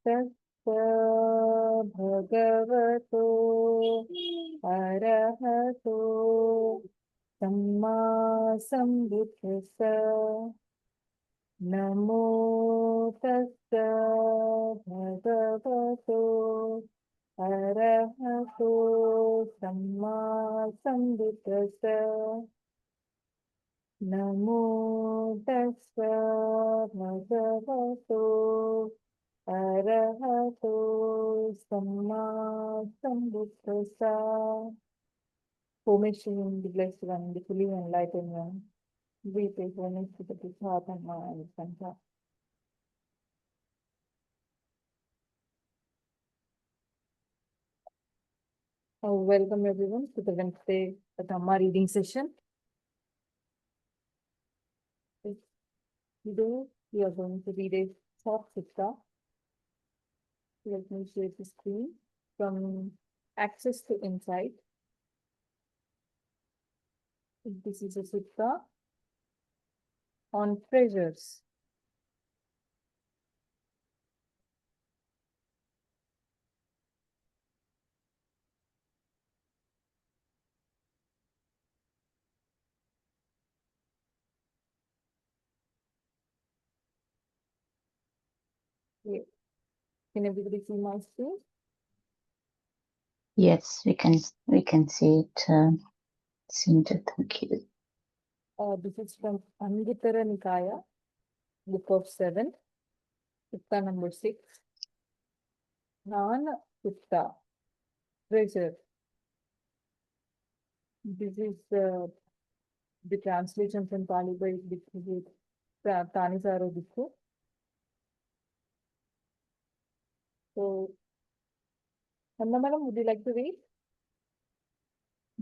Tassa bhagavato arahato samma sambuddhassa. Namo tassa bhagavato arahato samma sambuddhassa. Namo tassa bhagavato arahato samma sambuddhassa. Formation, the blessed one, the fully enlightened one. We pay homage to the Buddha, Dhamma, and Sangha. Welcome everyone to the Wednesday Dhamma reading session. Today we are going to read a short sutta. Let me share the screen from Access to Insight. This is a sutta on treasures. Yeah. Can everybody see my screen? Yes, we can see it. Sindhu, thank you. This is from Anguttara Nikaya, book of 7, sutta number 6. Dhana Sutta, treasure. This is the translation from Pali by Tanisaro Bhikkhu. So, Anna madam, would you like to read?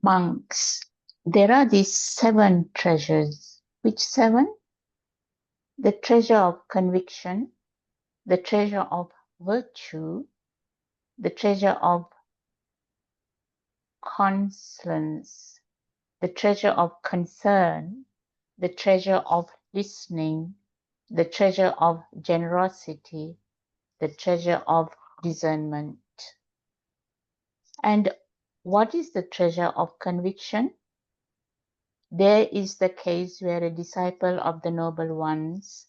Monks, there are these 7 treasures. Which 7? The treasure of conviction, the treasure of virtue, the treasure of conscience, the treasure of concern, the treasure of listening, the treasure of generosity, the treasure of discernment. And what is the treasure of conviction? There is the case where a disciple of the noble ones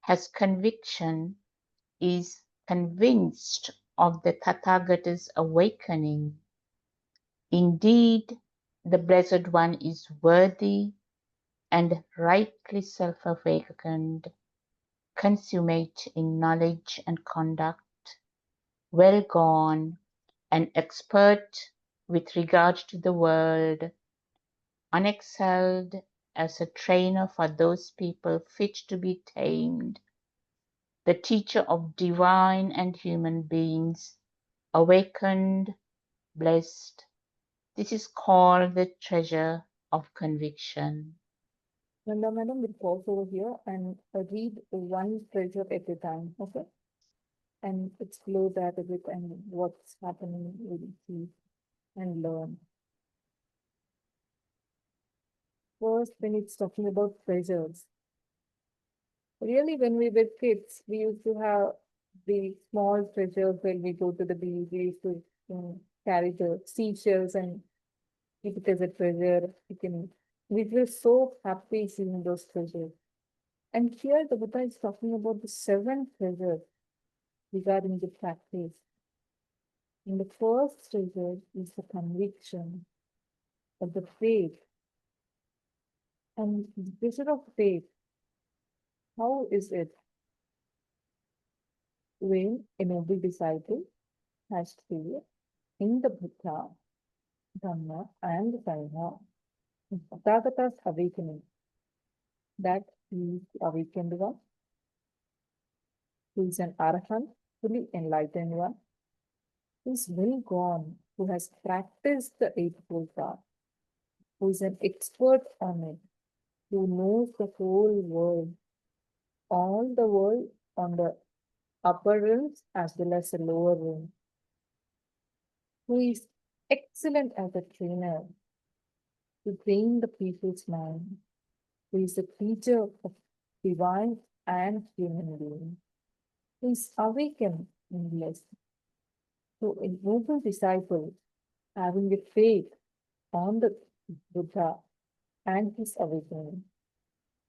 has conviction, is convinced of the Tathagata's awakening. Indeed, the Blessed One is worthy and rightly self-awakened, consummate in knowledge and conduct, well gone, and expert with regard to the world, unexcelled as a trainer for those people fit to be tamed, the teacher of divine and human beings, awakened, blessed. This is called the treasure of conviction. Nanda madam will pause over here and read one treasure at a time, okay? And explore that a bit and what's happening, we'll see and learn. First, when it's talking about treasures, really when we were kids, we used to have the small treasures when we go to the beach. We used to carry the seashells and keep it as a treasure. We were so happy seeing those treasures. And here the Buddha is talking about the 7 treasures regarding the practice. And the first treasure is the conviction of the faith. And the treasure of faith, how is it? When a noble disciple has faith in the Buddha, Dhamma, and the Sangha, Tathagata's awakening, that he is the awakened one, who is an arahant, fully enlightened one, who is well gone, who has practiced the Eightfold Path, who is an expert on it, who knows the whole world, all the world on the upper realms as well as the lower realm, who is excellent as a trainer to train the people's mind, who is a teacher of divine and human being, who is awakened endless. So a noble disciple having a faith on the Buddha and his awakening,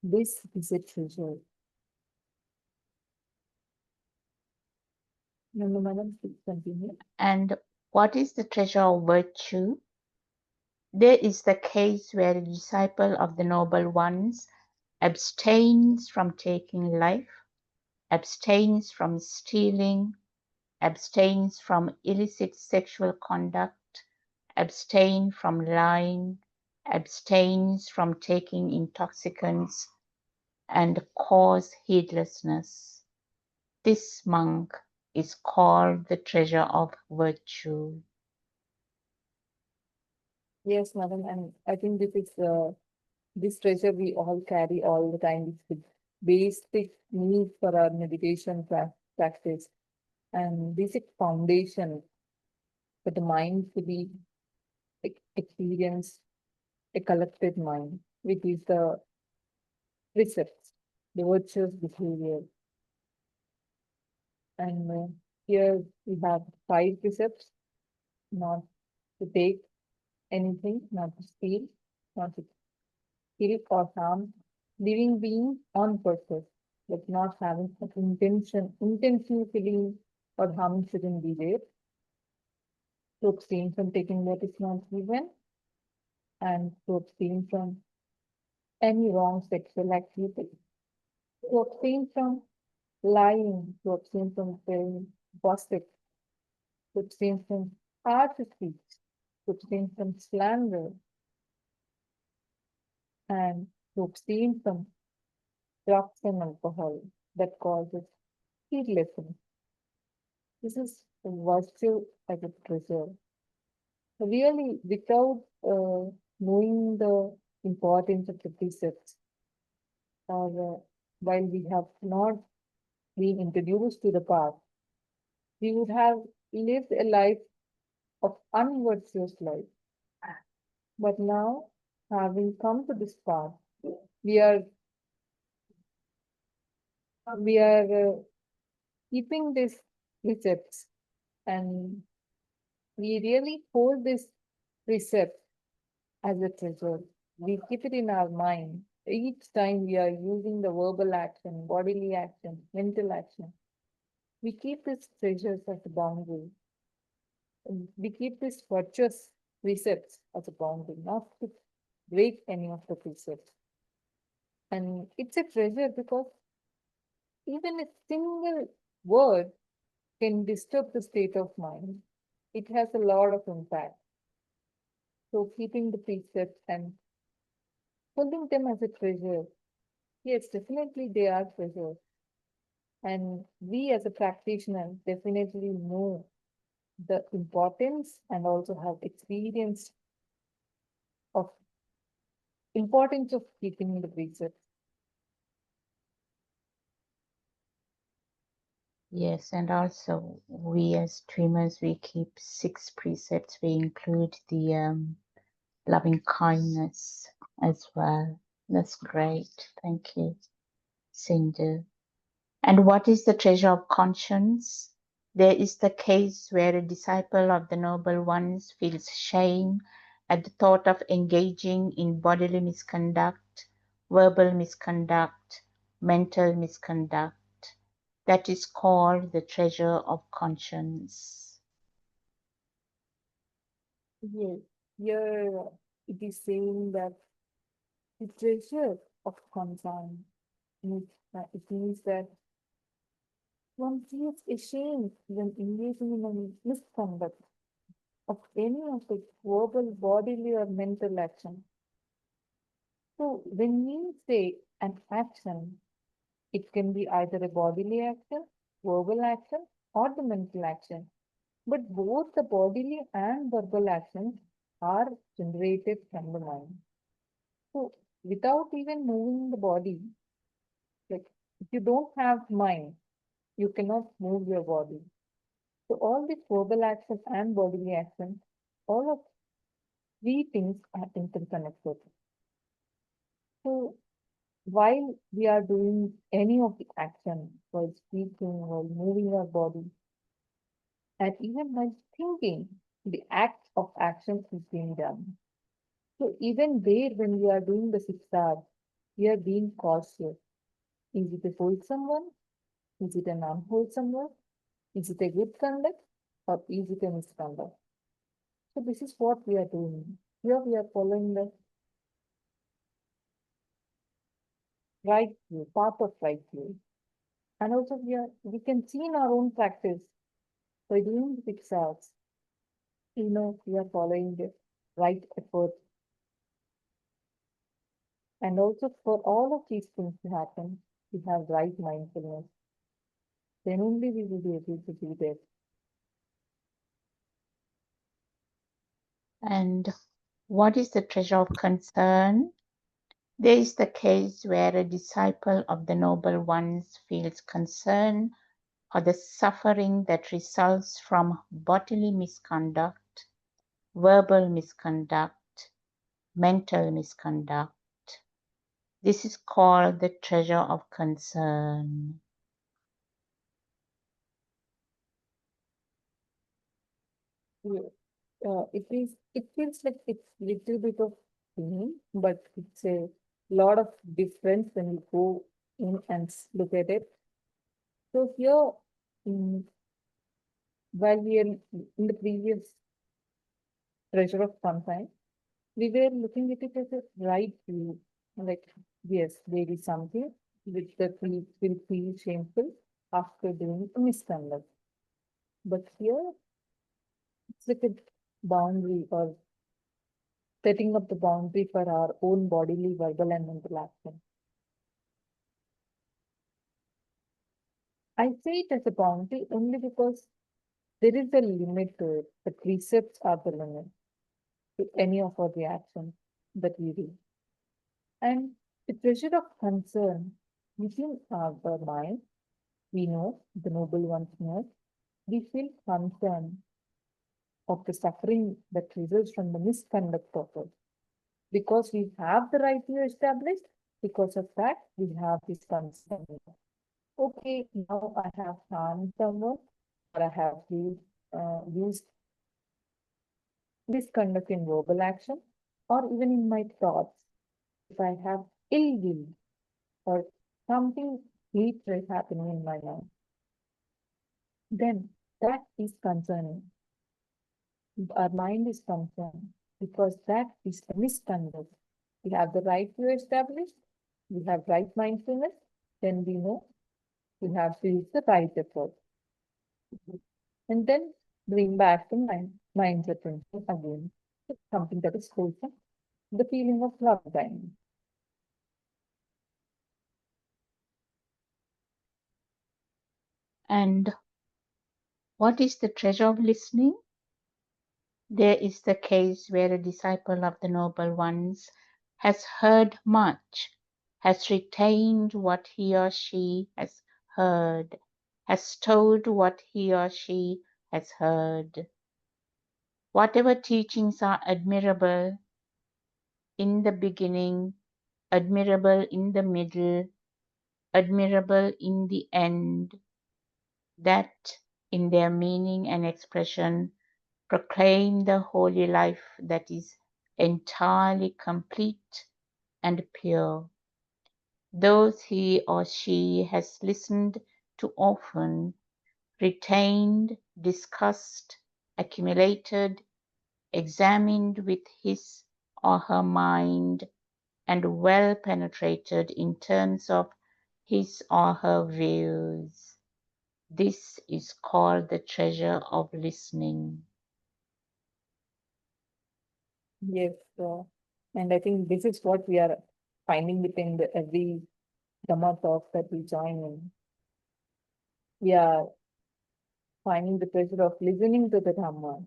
this is a treasure. No, madam, please continue. And what is the treasure of virtue? There is the case where a disciple of the noble ones abstains from taking life, abstains from stealing, abstains from illicit sexual conduct, abstains from lying, abstains from taking intoxicants, and cause heedlessness. This monk is called the treasure of virtue. Yes, madam, and I think this treasure we all carry all the time. It's the basic need for our meditation practice and basic foundation for the mind to be experience a collected mind, which is the precepts, the virtuous behavior. And here we have 5 precepts: not to take anything, not to steal, not to kill or harm living beings on purpose, but not having an intention killing or harming shouldn't be there. To abstain from taking what is not given, and to abstain from any wrong sexual activity, to abstain from lying, to abstain from telling gossip, to abstain from harsh speech, to abstain from slander, and to abstain from drugs and alcohol that causes heedlessness. This is virtue as a treasure. Really, without knowing the importance of the precepts, or while we have not been introduced to the path, we would have lived a life of unvirtuous life. But now, having come to this path, we are we are keeping these precepts, and we really hold this precept as a treasure. We keep it in our mind. Each time we are using the verbal action, bodily action, mental action, we keep these treasures as a boundary. We keep these virtuous precepts as a boundary, not to break any of the precepts. And it's a treasure because even a single word can disturb the state of mind. It has a lot of impact. So keeping the precepts and holding them as a treasure, yes, definitely they are treasures. And we as a practitioner definitely know the importance and also have experience of importance of keeping the precepts. Yes, and also we as dreamers, we keep 6 precepts. We include the loving kindness as well. That's great. Thank you, Sindhu. And what is the treasure of conscience? There is the case where a disciple of the noble ones feels shame at the thought of engaging in bodily misconduct, verbal misconduct, mental misconduct. That is called the treasure of conscience. Yes, here it is saying that the treasure of conscience it means that one feels ashamed when engaging in a misconduct of any of the verbal, bodily, or mental action. So when we say an action, it can be either a bodily action, verbal action, or the mental action. But both the bodily and verbal actions are generated from the mind. So without even moving the body, like if you don't have mind, you cannot move your body. So all these verbal actions and bodily actions, all of three things are interconnected. So while we are doing any of the action, while speaking, while moving our body, And even while thinking, the act of action is being done. So even there, when we are doing the suttas, we are being cautious. Is it a wholesome one? Is it an unwholesome one? Is it a good conduct or is it a misconduct? So this is what we are doing. Here we are following the right view, path of right view. And also we can see in our own practice by doing the pixels, we are following the right effort. And also for all of these things to happen, we have right mindfulness. Then only we will be able to do this. And what is the treasure of concern? There is the case where a disciple of the Noble Ones feels concern for the suffering that results from bodily misconduct, verbal misconduct, mental misconduct. This is called the treasure of concern. It feels like it's little bit of pain, but it's a lot of difference when you go in and look at it. So here, mm, while we are in the previous treasure of concern, we were looking at it as a right view. Like, yes, there is something which that will feel shameful after doing a misconduct. But here, it's like a boundary or setting up the boundary for our own bodily, verbal, and mental action. I say it as a boundary only because there is a limit to it. The precepts are the limit to any of our reactions that we do. And the treasure of concern within our mind, we know, the noble ones know, we feel concern of the suffering that results from the misconduct of it. Because we have the right view established, because of that, we have this concern. Okay, now I have harmed someone, or I have used misconduct in verbal action, or even in my thoughts. If I have ill will or something hatred happening in my mind, then that is concerning. Our mind is concerned because that is a misconduct. We have the right view established, we have right mindfulness, then we know we have to use the right effort. And then bring back the mind's attention again to something that is wholesome, the feeling of love time. And what is the treasure of listening? There is the case where a disciple of the Noble Ones has heard much, has retained what he or she has heard, has stored what he or she has heard. Whatever teachings are admirable in the beginning, admirable in the middle, admirable in the end, that in their meaning and expression proclaim the holy life that is entirely complete and pure. Those he or she has listened to often, retained, discussed, accumulated, examined with his or her mind, and well penetrated in terms of his or her views. This is called the treasure of listening. Yes, and I think this is what we are finding within every Dhamma talk that we join in. We are finding the pleasure of listening to the Dhamma.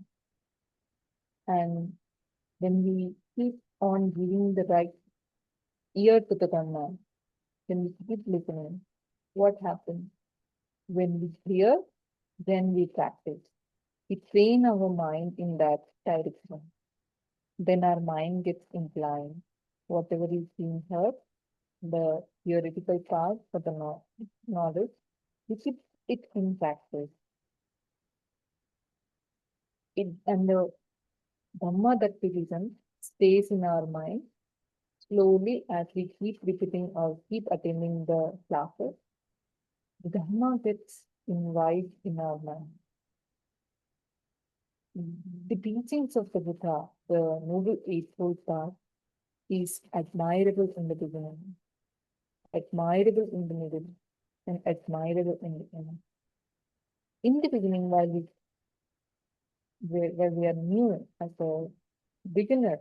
And when we keep on giving the right ear to the Dhamma, when we keep listening, what happens? When we hear, then we practice. We train our mind in that direction. Then our mind gets inclined. Whatever is being heard, the theoretical part for the knowledge, we keep it in practice. And the Dhamma that we listen stays in our mind slowly as we keep repeating or keep attending the classes. The Dhamma gets invited in our mind. The teachings of the Buddha, the Noble Eightfold Path, is admirable in the beginning, admirable in the middle, and admirable in the end. In the beginning, while we are new as a beginner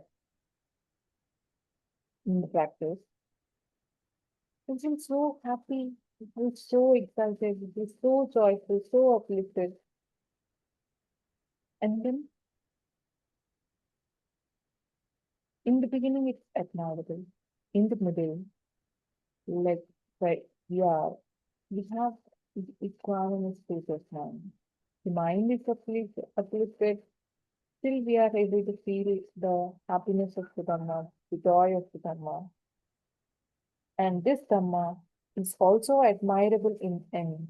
in the practice, we feel so happy, we feel so excited, we feel so joyful, so uplifted. And then in the beginning, it's admirable. In the middle, like right, we have equanimous state of mind. The mind is uplifted, still we are able to feel the happiness of the Dhamma, the joy of the Dhamma. And this Dhamma is also admirable in end.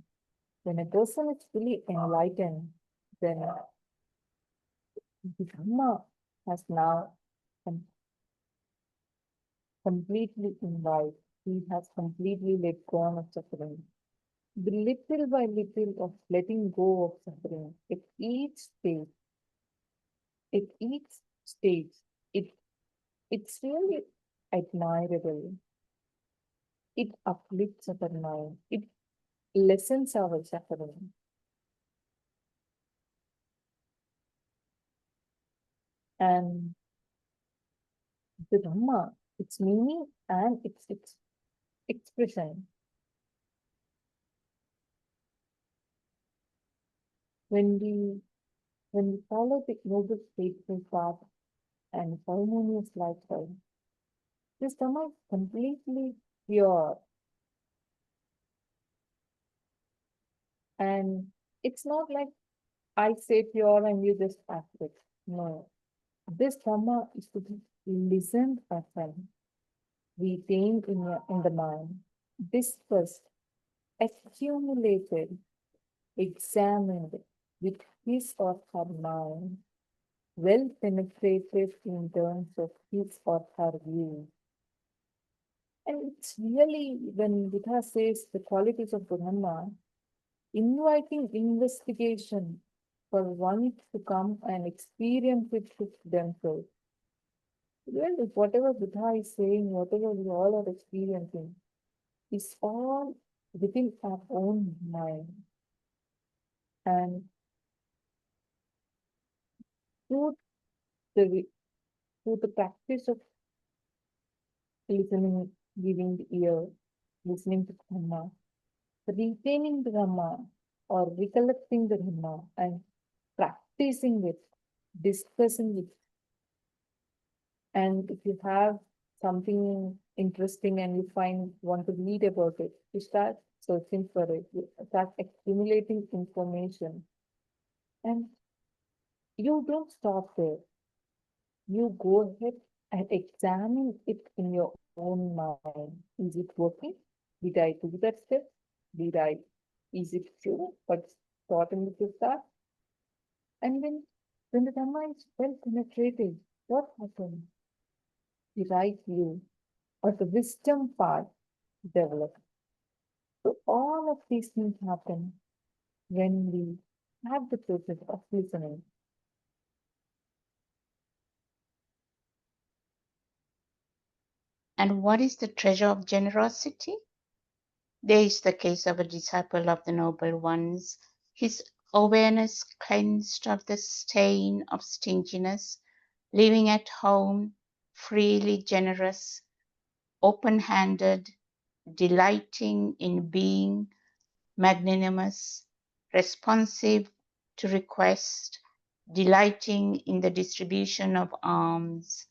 When a person is fully enlightened, then the Dhamma has now completely imbibed. He has completely let go of suffering. The little by little of letting go of suffering at each stage, it it's really admirable. It uplifts our mind. It lessens our suffering. And the Dhamma, its meaning and its expression. When we when we follow the noble spiritual path and harmonious lifestyle, this Dhamma is completely pure. And it's not like I say pure and you just act it. No. This Dhamma is to be listened often, retained in the mind, discussed, accumulated, examined with his or her mind, well penetrated in terms of his or her view. And it's really, when Buddha says the qualities of the Dhamma, inviting investigation for one to come and experience it with themselves. Really, whatever Buddha is saying, whatever we all are experiencing, is all within our own mind. And through the through the practice of listening, giving the ear, listening to Dhamma, retaining the Dhamma or recollecting the Dhamma and practicing it, discussing it. And if you have something interesting and you want to read about it, you start searching for it, you start accumulating information, and you don't stop there. You go ahead and examine it in your own mind. Is it working? Did I do that step? Is it true? What's taught in the Sutta? And when the Dhamma is well penetrated, what happens? The right view or the wisdom part develops. So all of these things happen when we have the process of listening. And what is the treasure of generosity? There is the case of a disciple of the Noble Ones, his awareness cleansed of the stain of stinginess, living at home, freely generous, open-handed, delighting in being magnanimous, responsive to request, delighting in the distribution of alms.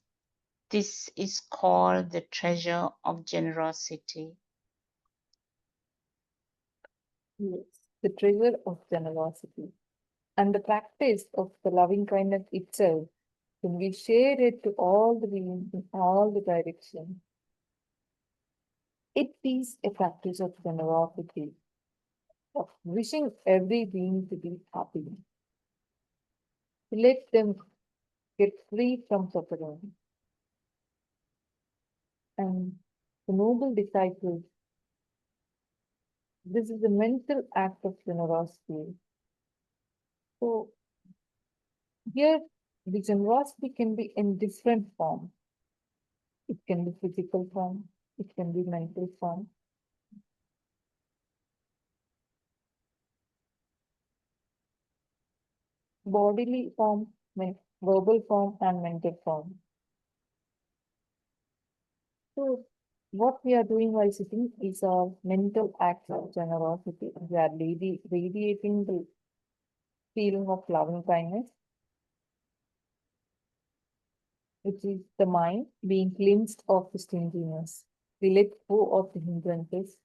This is called the treasure of generosity. Yes, the treasure of generosity and the practice of the loving kindness itself, when we share it to all the beings in all the directions, it is a practice of generosity, of wishing every being to be happy. Let them get free from suffering. And the noble disciples, this is a mental act of generosity. So here, the generosity can be in different forms. It can be physical form, it can be mental form, bodily form, verbal form, and mental form. So what we are doing while sitting is a mental act of generosity. We are radiating the feeling of loving kindness, which is the mind being cleansed of the stinginess. We let go of the hindrances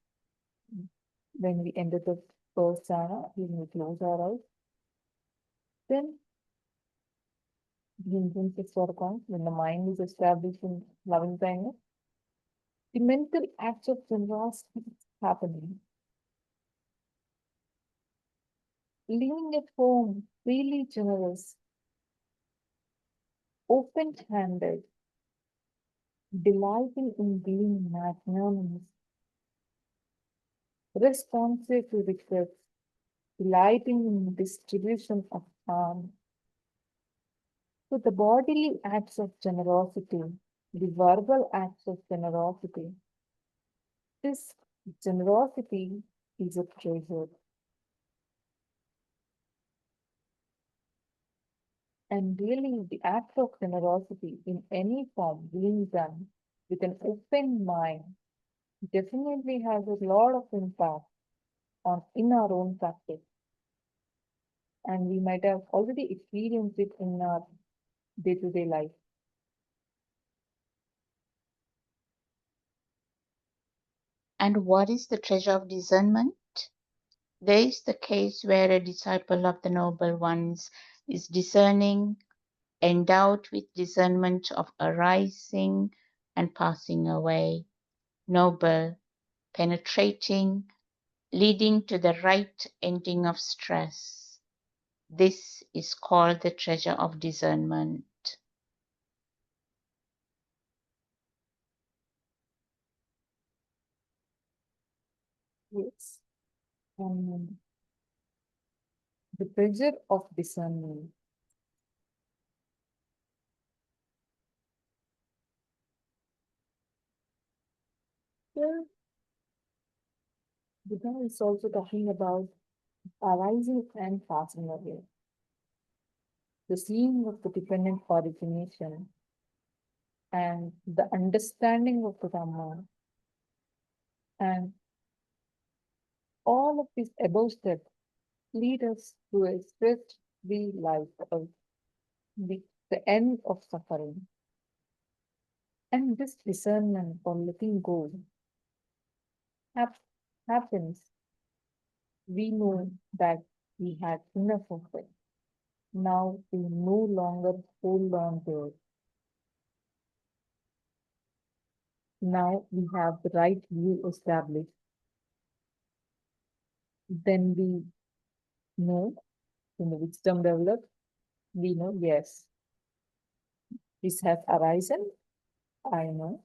when we enter the first jhana, when we close our eyes. Then the hindrances are gone. When the mind is established in loving kindness, the mental acts of generosity is happening. Living at home, freely generous, open-handed, delighting in being magnanimous, responsive to requests, delighting in distribution of harm. So the bodily acts of generosity, the verbal acts of generosity, this generosity is a treasure. And really, the act of generosity in any form being done with an open mind definitely has a lot of impact on in our own practice. And we might have already experienced it in our day-to-day life. And what is the treasure of discernment? There is the case where a disciple of the Noble Ones is discerning, endowed with discernment of arising and passing away, noble, penetrating, leading to the right ending of stress. This is called the treasure of discernment. Yes. The treasure of discernment. Here, Buddha is also talking about arising and passing away. The seeing of the dependent origination and the understanding of the Dhamma and all of these above steps lead us to a stress-free life of the end of suffering. And this discernment or letting go happens. We know that we had enough of it. Now we no longer hold on to it. Now we have the right view established. Then we know, when the wisdom develops, we know, yes, this has arisen. I know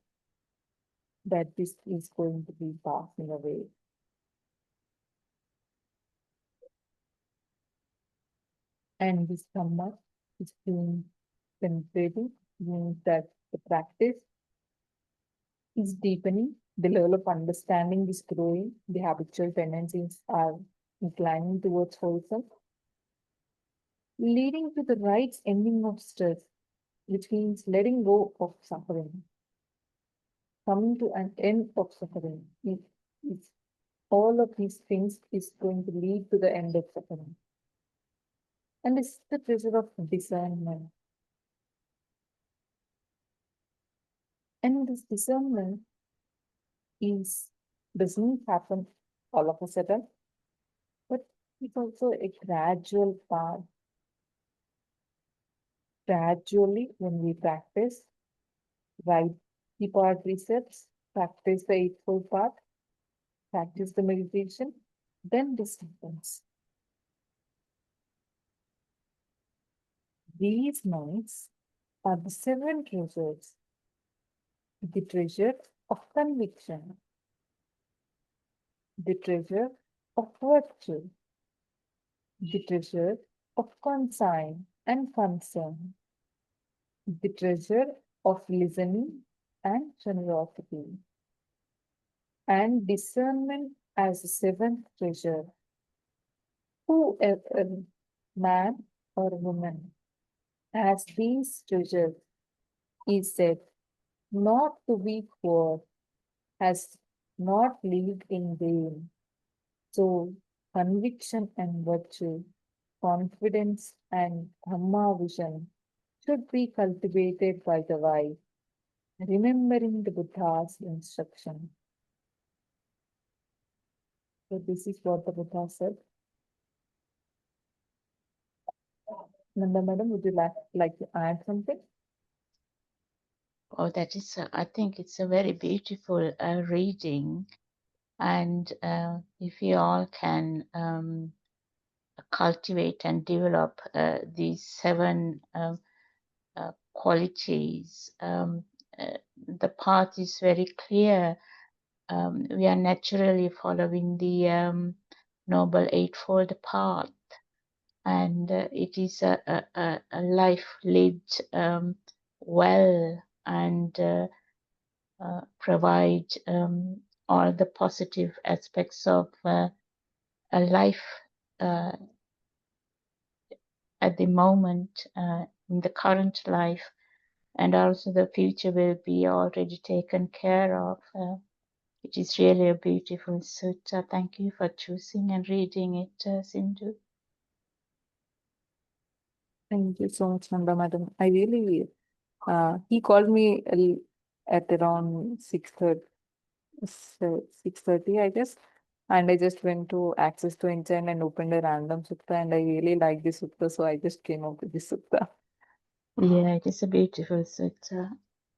that this is going to be passing away. And this Dhamma is being penetrating, means that the practice is deepening, the level of understanding is growing, the habitual tendencies are inclining towards wholesome, leading to the right ending of stress, which means letting go of suffering, coming to an end of suffering. It's all of these things is going to lead to the end of suffering. And this is the treasure of discernment. And this discernment doesn't happen all of a sudden, but it's also a gradual path. Gradually, when we practice, write the part precepts, practice the Eightfold Path, practice the meditation, then this happens. These nights are the 7 treasures. The treasure of conviction, the treasure of virtue, the treasure of consign and concern, the treasure of listening and generosity, and discernment as the 7th treasure. Whoever, man or woman, has these treasures is said not to be poor, has not lived in vain. So, conviction and virtue, confidence and Dhamma vision should be cultivated by the wise, remembering the Buddha's instruction. So, this is what the Buddha said. Nanda madam, would you like to add something? Oh, that is, I think it's a very beautiful reading. And if we all can cultivate and develop these 7 qualities, the path is very clear. We are naturally following the Noble Eightfold Path, and it is a life lived well and provide all the positive aspects of a life at the moment, in the current life, and also the future will be already taken care of. It is really a beautiful sutta. Thank you for choosing and reading it, Sindhu. Thank you so much, Nanda madam. I really, he called me at around 6:30, 6:30, I guess. And I just went to Access to Engine and opened a random sutta, and I really like this sutta, so I just came up with this sutta. Yeah, it is a beautiful sutta.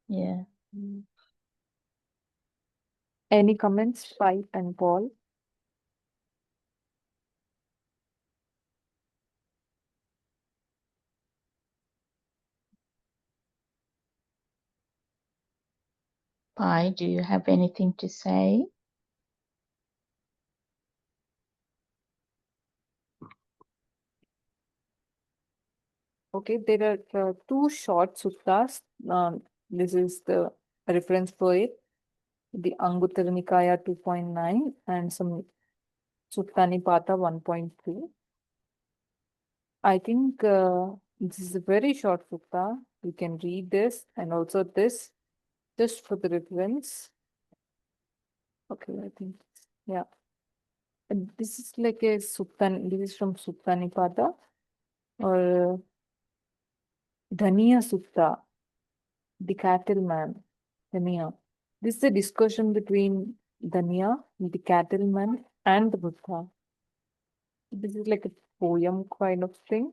Yeah. Any comments, Pai and Paul? Pai, do you have anything to say? Okay, there are 2 short suttas. This is the reference for it. The Anguttara Nikaya 2.9 and some Sutta Nipata 1.2. I think this is a very short sutta. You can read this and also this just for the reference. Okay, I think, yeah. And this is like a sutta, this is from Sutta Nipata or Dhaniya Sutta, the Cattleman, Dhaniya. This is a discussion between Dhaniya, the cattleman, and the Buddha. This is like a poem kind of thing,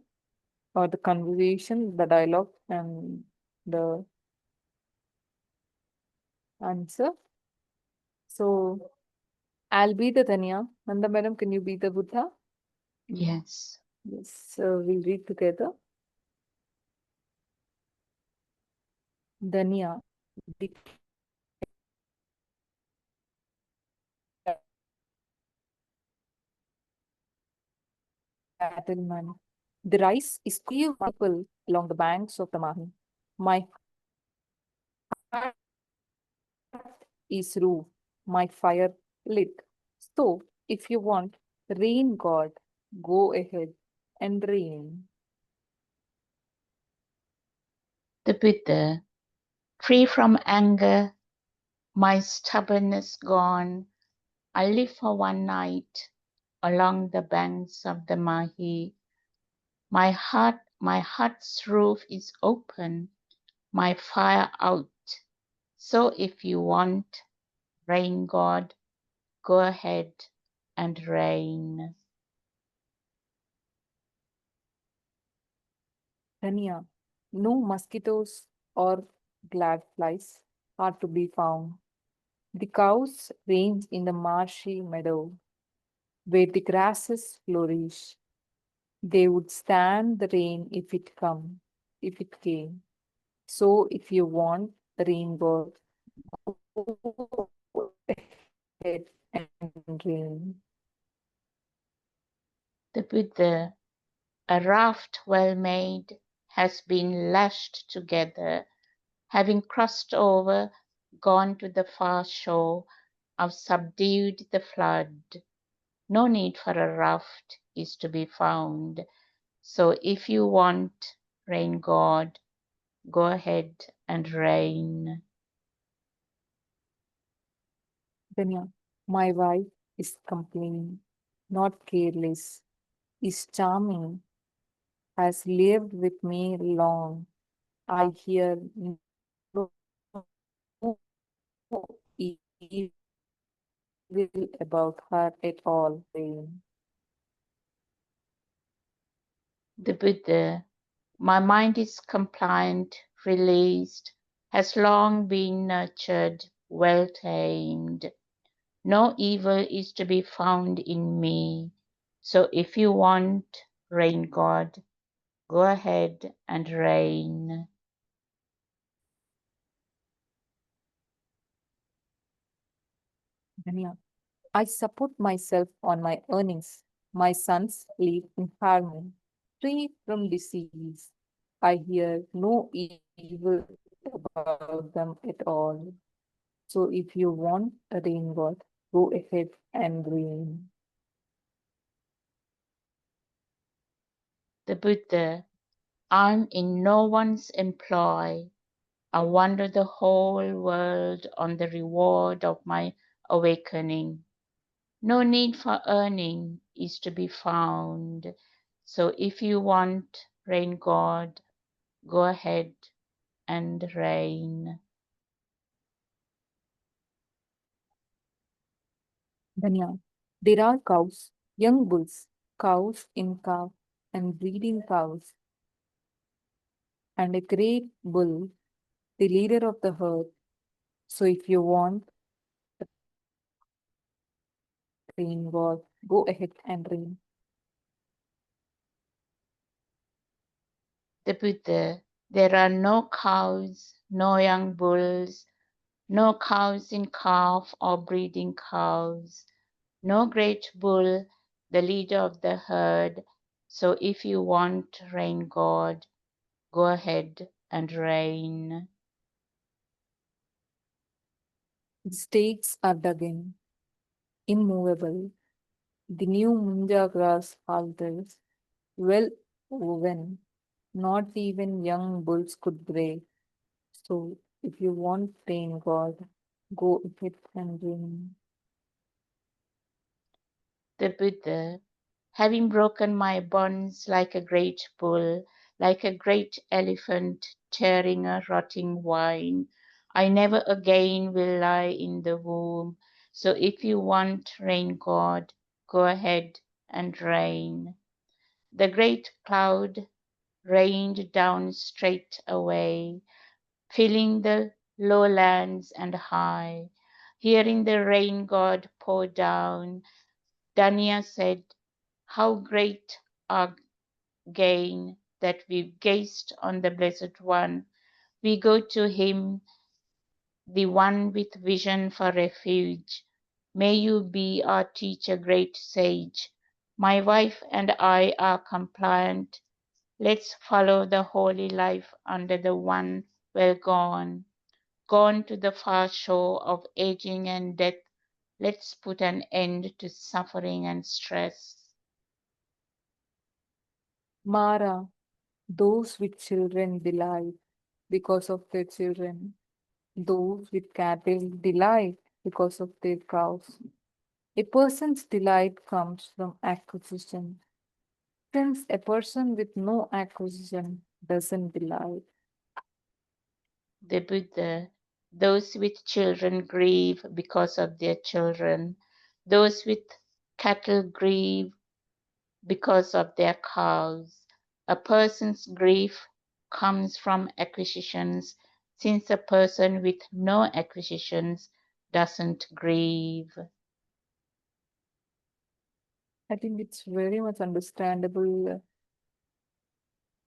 or the conversation, the dialogue, and the answer. So I'll be the Dhaniya. Nanda madam, can you be the Buddha? Yes. Yes, so we'll read together. Dhaniya, the cattleman. The rice is clear people along the banks of the Mahi. My heart is roof, my fire lit. So, if you want rain god, go ahead and rain. The Buddha, free from anger, my stubbornness gone, I live for one night along the banks of the Mahi. My hut's roof is open, my fire out. So if you want rain god, go ahead and rain. Dhaniya, no mosquitoes or glad flies are to be found. The cows range in the marshy meadow where the grasses flourish. They would stand the rain if it come. if it came. So if you want the rainbow, go ahead and rain. The Buddha, a raft well made, has been lashed together, having crossed over, gone to the far shore, I've subdued the flood. No need for a raft is to be found. So if you want rain god, go ahead and rain. Dhaniya, my wife is complaining, not careless, is charming, has lived with me long. I hear no evil about her at all. The Buddha, my mind is compliant, released, has long been nurtured, well tamed. No evil is to be found in me. So if you want rain god, go ahead and rain. Dhaniya, I support myself on my earnings. My sons live in harmony, free from disease. I hear no evil about them at all. So if you want a rain god, go ahead and rain. The Buddha, I'm in no one's employ. I wander the whole world on the reward of my awakening. No need for earning is to be found. So if you want rain god, go ahead and rain. Dhaniya, there are cows, young bulls, cows in calf, and breeding cows, and a great bull, the leader of the herd. So if you want rain god, go ahead and rain. The Buddha, there are no cows, no young bulls, no cows in calf or breeding cows, no great bull, the leader of the herd. So if you want rain god, go ahead and rain. The stakes are dug in, immovable. The new munja grass halters, well woven, not even young bulls could break. So if you want rain god, go ahead and rain. The Buddha, having broken my bonds like a great bull, like a great elephant tearing a rotting vine, I never again will lie in the womb. So if you want rain god, go ahead and rain. The great cloud rained down straight away, filling the lowlands and high. Hearing the rain god pour down, Dhaniya said, how great our gain that we've gazed on the Blessed One. We go to him, the one with vision for refuge. May you be our teacher, great sage. My wife and I are compliant. Let's follow the holy life under the one well gone. Gone to the far shore of aging and death. Let's put an end to suffering and stress. Māra, those with children delight because of their children. Those with cattle delight because of their cows. A person's delight comes from acquisition. Since a person with no acquisition doesn't delight, The Buddha, those with children grieve because of their children. Those with cattle grieve because of their cows. A person's grief comes from acquisitions, since a person with no acquisitions doesn't grieve. I think it's very much understandable.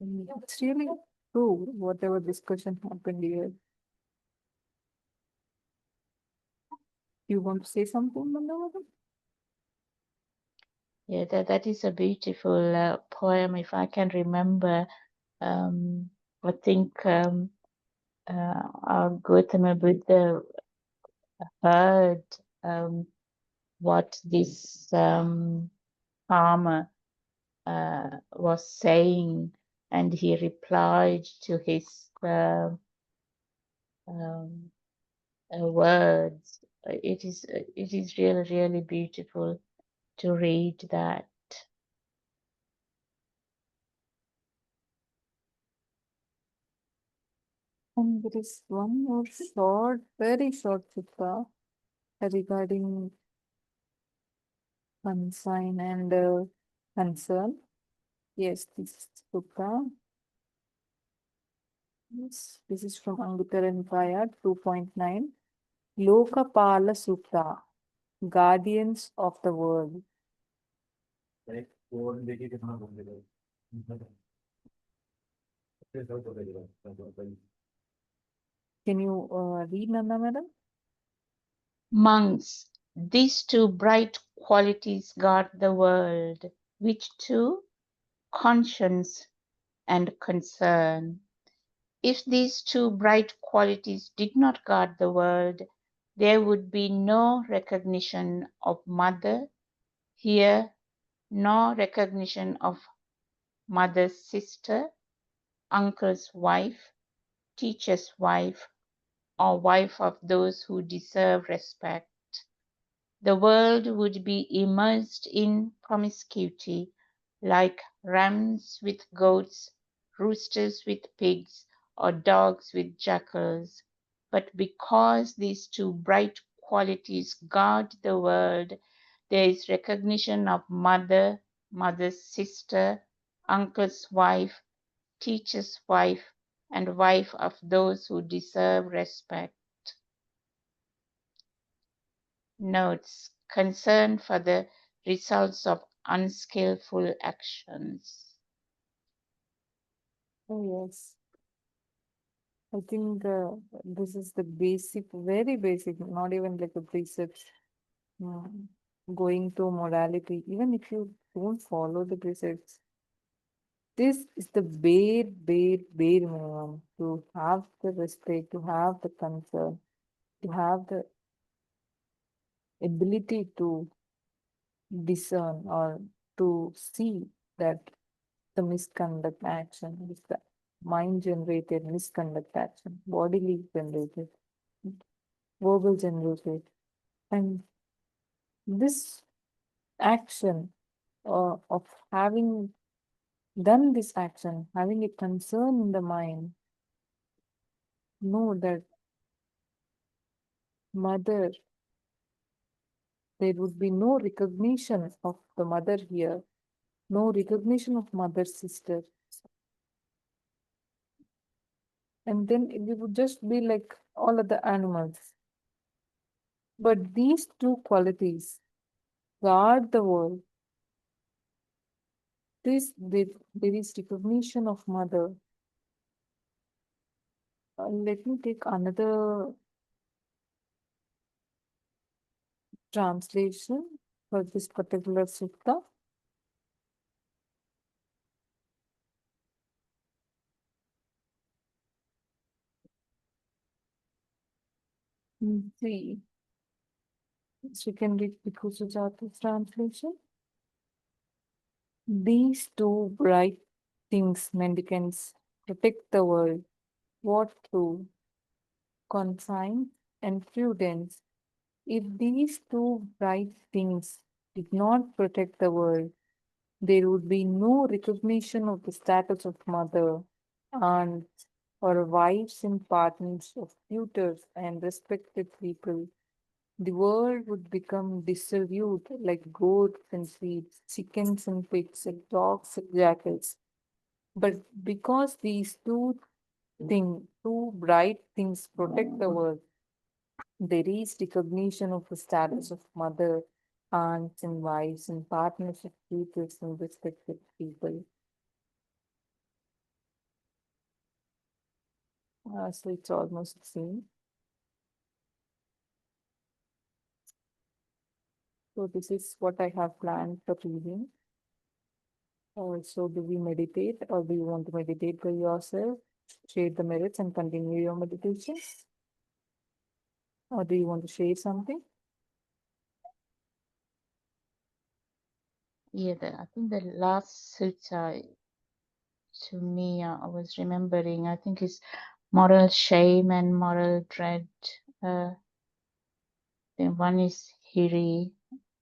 It's really. true, whatever discussion happened here. You want to say something, Mandavati? Yeah, that is a beautiful poem. If I can remember, I think our Gautama Buddha heard what this farmer was saying, and he replied to his um, words. It is really, really beautiful to read that. And there is one more short, very short sutta regarding consign and concern. Yes, this sutta. Yes, this is from Anguttara Nikaya 2.9. Lokapala Sutta, Guardians of the World. Can you read, Nanda madam? Monks, these two bright qualities guard the world. Which two? Conscience and concern. If these two bright qualities did not guard the world, there would be no recognition of mother here, no recognition of mother's sister, uncle's wife, teacher's wife, or wife of those who deserve respect. The world would be immersed in promiscuity, like rams with goats, roosters with pigs, or dogs with jackals. But because these two bright qualities guard the world, there is recognition of mother, mother's sister, uncle's wife, teacher's wife, and wife of those who deserve respect. Notes: concern for the results of unskillful actions. Oh, yes. I think this is the basic, very basic, not even like a precept. Mm, going to morality, even if you don't follow the precepts, this is the bare minimum to have the respect, to have the concern, to have the ability to discern or to see that the misconduct action is the mind generated misconduct action, bodily generated, verbal generated. And this action of having done this action, having a concern in the mind, know that mother, there would be no recognition of the mother here, no recognition of mother's sister. And then we would just be like all other animals. But these two qualities guard the world. There is recognition of mother. Let me take another translation for this particular sutta. See, so you can read Bhikkhu Sujata's translation. These two bright things, mendicants, protect the world. What through conscience and prudence? If these two bright things did not protect the world, there would be no recognition of the status of mother, aunts, or wives and partners of tutors and respected people. The world would become dissolute like goats and sheep, chickens and pigs, and dogs and jackals. But because these two bright things protect the world, there is recognition of the status of mother, aunts and wives and partners of tutors and respected people. So it's almost the same. So this is what I have planned for reading. Also, do we meditate or do you want to meditate by yourself? Share the merits and continue your meditation? Or do you want to share something? Yeah, I think the last sutta to me, I was remembering, I think is moral shame and moral dread. Then one is Hiri,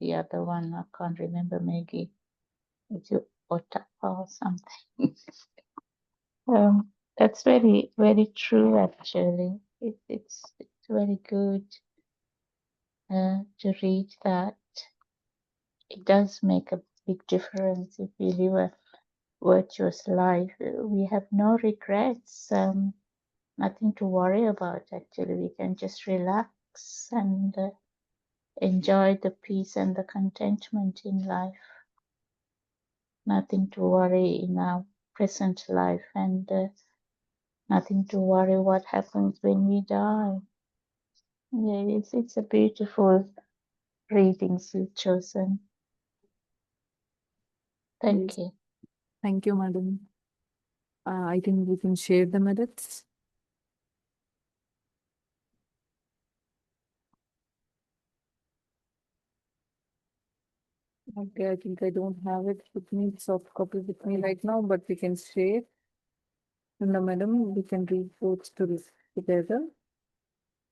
the other one I can't remember, maybe it's Otapa or something. That's very, very true actually. It's very good to read that. It does make a big difference if we live a virtuous life. We have no regrets, nothing to worry about actually. We can just relax and enjoy the peace and the contentment in life. Nothing to worry in our present life, and nothing to worry what happens when we die. Yeah, it's a beautiful readings you've chosen. Thank Yes. you. Thank you, madam. I think we can share the merits. Okay, I think I don't have it with me, soft copy with me right now, but we can share. And the madam, we can read both together.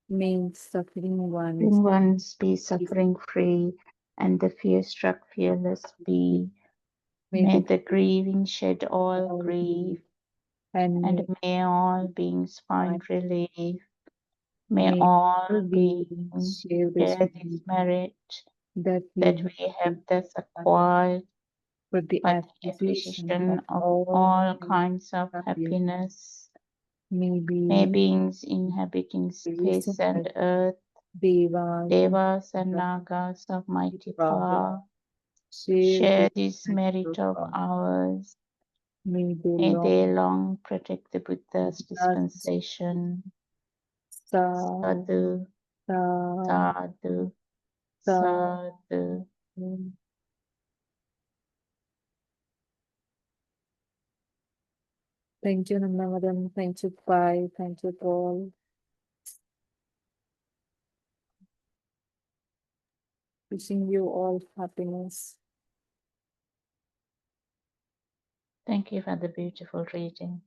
May suffering ones Ones be suffering free, and the fear struck fearless be. may May the the grieving shed all all grief, and and may all beings find relief. May may all we beings share this share this merit that that we we have thus acquired for the for the acquisition acquisition of of all all kinds of happiness happiness. may May be beings inhabiting space and earth, Devas devas and nagas of mighty power, share share this this merit of power. ours. May they May long they long protect the Buddha's us dispensation. sa Sadhu, sa sadhu, sa. sadhu. Thank you, Nanda Madam. Thank you, Pai. Thank you, Paul. Wishing you all happiness. Thank you for the beautiful reading.